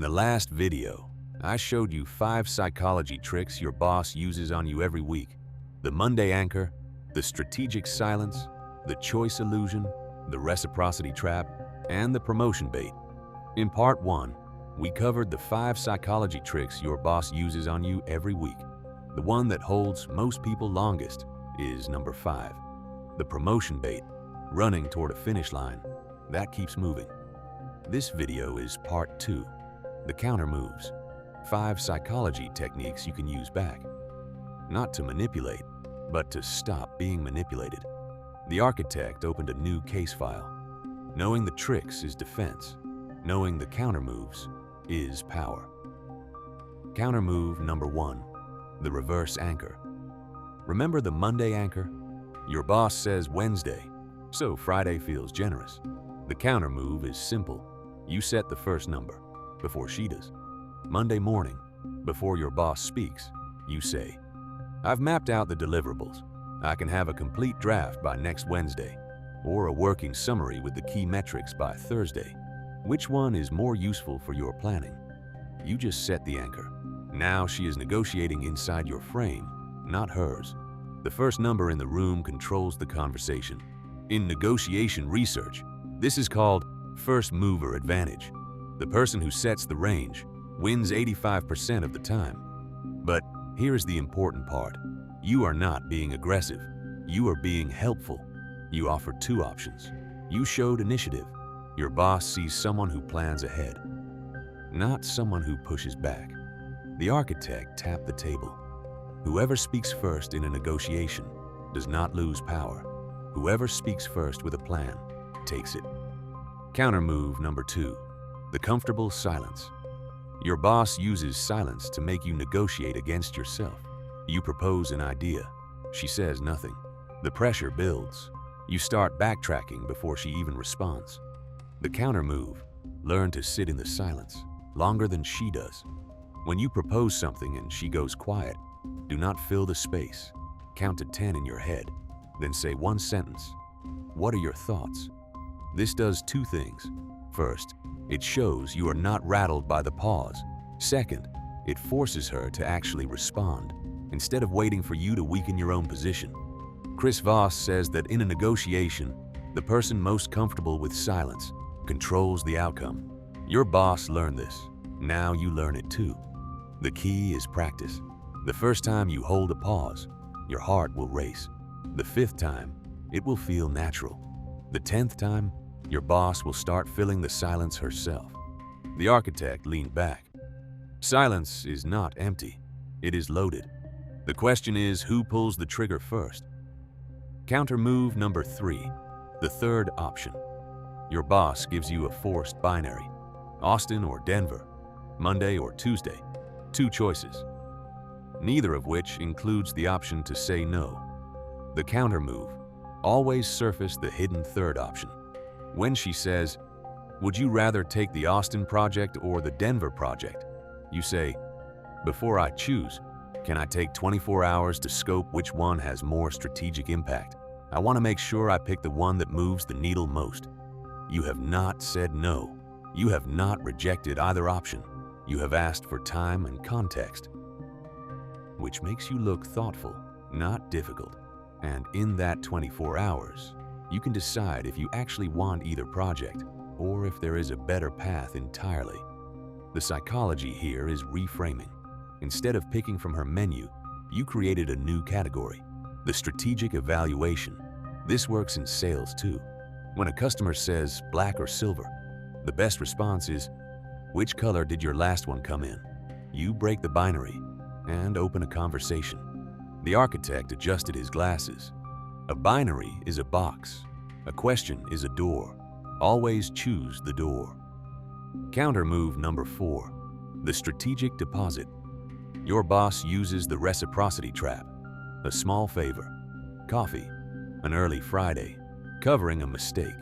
the last video, I showed you 5 psychology tricks your boss uses on you every week. The Monday anchor, the strategic silence, the choice illusion, the reciprocity trap, and the promotion bait. In part 1, we covered the 5 psychology tricks your boss uses on you every week. The one that holds most people longest is number 5, the promotion bait, running toward a finish line. That keeps moving. This video is part 2, the counter moves, 5 psychology techniques you can use back. Not to manipulate, but to stop being manipulated. The architect opened a new case file. Knowing the tricks is defense. Knowing the counter moves is power. Counter move number 1, the reverse anchor. Remember the Monday anchor? Your boss says Wednesday, so Friday feels generous. The counter move is simple. You set the first number before she does. Monday morning, before your boss speaks, you say, "I've mapped out the deliverables. I can have a complete draft by next Wednesday, or a working summary with the key metrics by Thursday. Which one is more useful for your planning?" You just set the anchor. Now she is negotiating inside your frame, not hers. The first number in the room controls the conversation. In negotiation research, this is called first mover advantage. The person who sets the range wins 85% of the time. But here's the important part. You are not being aggressive. You are being helpful. You offered 2 options. You showed initiative. Your boss sees someone who plans ahead, not someone who pushes back. The architect tapped the table. Whoever speaks first in a negotiation does not lose power. Whoever speaks first with a plan takes it. Counter move number 2, the comfortable silence. Your boss uses silence to make you negotiate against yourself. You propose an idea. She says nothing. The pressure builds. You start backtracking before she even responds. The counter move, learn to sit in the silence longer than she does. When you propose something and she goes quiet, do not fill the space. Count to 10 in your head, then say one sentence. What are your thoughts? This does 2 things. First, it shows you are not rattled by the pause. Second, it forces her to actually respond, instead of waiting for you to weaken your own position. Chris Voss says that in a negotiation, the person most comfortable with silence controls the outcome. Your boss learned this. Now you learn it too. The key is practice. The first time you hold a pause, your heart will race. The 5th time, it will feel natural. The 10th time, your boss will start filling the silence herself. The architect leaned back. Silence is not empty. It is loaded. The question is, who pulls the trigger first? Counter move number 3, the 3rd option. Your boss gives you a forced binary. Austin or Denver, Monday or Tuesday. 2 choices, neither of which includes the option to say no. The counter move, always surface the hidden 3rd option. When she says, "Would you rather take the Austin project or the Denver project?" You say, "Before I choose, can I take 24 hours to scope which one has more strategic impact? I want to make sure I pick the one that moves the needle most." You have not said no. You have not rejected either option. You have asked for time and context, which makes you look thoughtful, not difficult. And in that 24 hours, you can decide if you actually want either project or if there is a better path entirely. The psychology here is reframing. Instead of picking from her menu, you created a new category, the strategic evaluation. This works in sales too. When a customer says black or silver, the best response is, "Which color did your last one come in?" You break the binary and open a conversation. The architect adjusted his glasses. A binary is a box. A question is a door. Always choose the door. Counter move number 4, the strategic deposit. Your boss uses the reciprocity trap. A small favor, coffee, an early Friday, covering a mistake,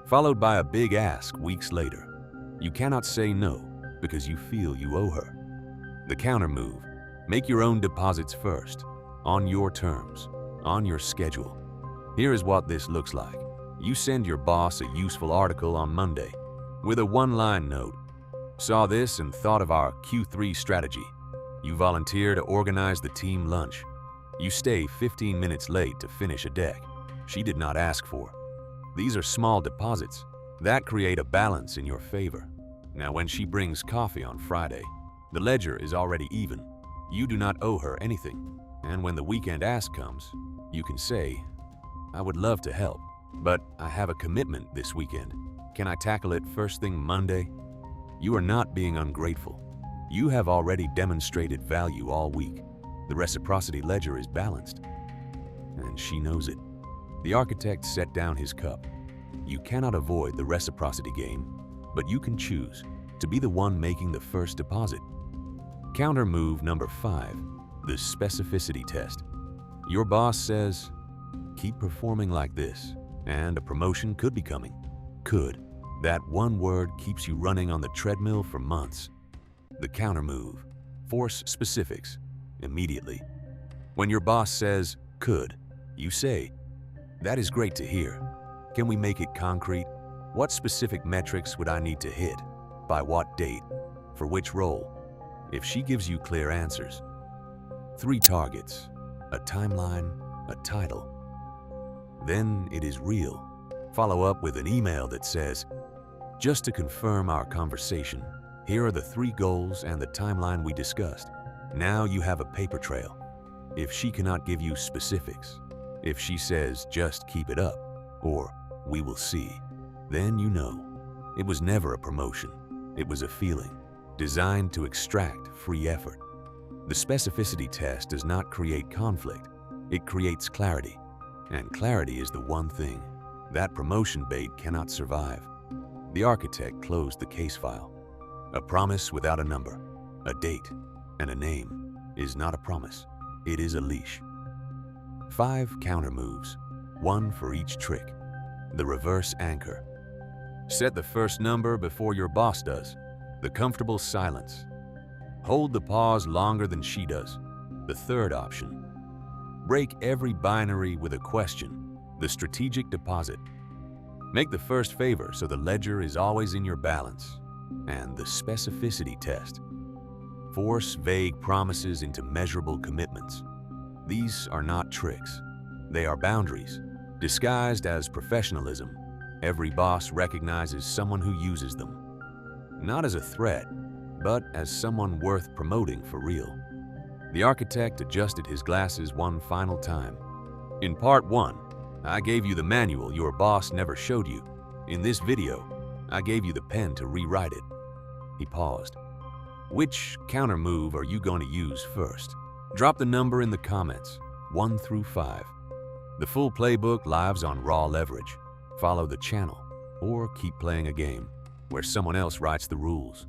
followed by a big ask weeks later. You cannot say no because you feel you owe her. The counter move, make your own deposits first, on your terms, on your schedule. Here is what this looks like. You send your boss a useful article on Monday with a 1-line note. Saw this and thought of our Q3 strategy. You volunteer to organize the team lunch. You stay 15 minutes late to finish a deck she did not ask for. These are small deposits that create a balance in your favor. Now, when she brings coffee on Friday, the ledger is already even. You do not owe her anything. And when the weekend ask comes, you can say, I would love to help, but I have a commitment this weekend. Can I tackle it first thing Monday? You are not being ungrateful. You have already demonstrated value all week. The reciprocity ledger is balanced, and she knows it. The architect set down his cup. You cannot avoid the reciprocity game, but you can choose to be the one making the first deposit. Counter move number 5, the specificity test. Your boss says, keep performing like this, and a promotion could be coming. Could. That one word keeps you running on the treadmill for months. The counter move. Force specifics immediately. When your boss says, could, you say, that is great to hear. Can we make it concrete? What specific metrics would I need to hit? By what date? For which role? If she gives you clear answers. 3 targets, a timeline, a title. Then it is real. Follow up with an email that says, just to confirm our conversation, here are the 3 goals and the timeline we discussed. Now you have a paper trail. If she cannot give you specifics, if she says just keep it up, or we will see, then you know it was never a promotion. It was a feeling designed to extract free effort. The specificity test does not create conflict. It creates clarity. And clarity is the one thing that promotion bait cannot survive. The architect closed the case file. A promise without a number, a date, and a name is not a promise. It is a leash. 5 counter moves, 1 for each trick. The reverse anchor. Set the first number before your boss does. The comfortable silence. Hold the pause longer than she does. The third option. Break every binary with a question. The strategic deposit. Make the first favor so the ledger is always in your balance. And the specificity test. Force vague promises into measurable commitments. These are not tricks. They are boundaries, disguised as professionalism. Every boss recognizes someone who uses them. Not as a threat, but as someone worth promoting for real. The architect adjusted his glasses one final time. In part 1, I gave you the manual your boss never showed you. In this video, I gave you the pen to rewrite it. He paused. Which counter move are you going to use first? Drop the number in the comments, 1 through 5. The full playbook lives on Raw Leverage. Follow the channel, or keep playing a game where someone else writes the rules.